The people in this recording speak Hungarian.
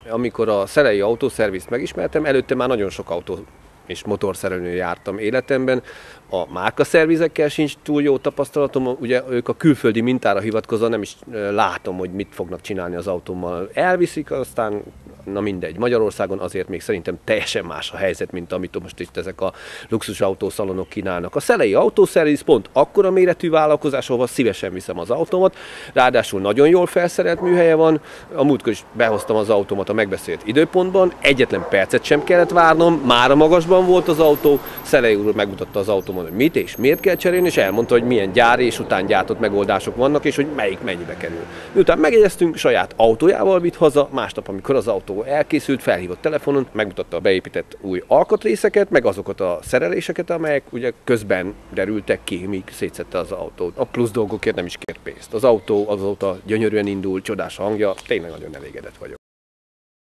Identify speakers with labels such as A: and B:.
A: Amikor a Szelei autószervizt megismertem, előtte már nagyon sok autó és motorszerelőn jártam életemben. A márkaszervizekkel sincs túl jó tapasztalatom, ugye ők a külföldi mintára hivatkozva nem is látom, hogy mit fognak csinálni az autómmal. Elviszik, aztán na mindegy. Magyarországon azért még szerintem teljesen más a helyzet, mint amit most itt ezek a luxusautószalonok kínálnak. A Szelei autószerviz pont akkora méretű vállalkozás, ahol szívesen viszem az autómat, ráadásul nagyon jól felszerelt műhelye van. A múltkor is behoztam az autómat a megbeszélt időpontban, egyetlen percet sem kellett várnom, már a magasban volt az autó, Szelei úr megmutatta az autómon, hogy mit és miért kell cserélni, és elmondta, hogy milyen gyári és után gyártott megoldások vannak, és hogy melyik mennyibe kerül. Miután megjegyeztünk, saját autójával vitt haza, másnap, amikor az autó elkészült, felhívott telefonon, megmutatta a beépített új alkatrészeket, meg azokat a szereléseket, amelyek ugye közben derültek ki, míg szétszette az autót. A plusz dolgokért nem is kért pénzt. Az autó azóta gyönyörűen indul, csodás hangja, tényleg nagyon elégedett vagyok.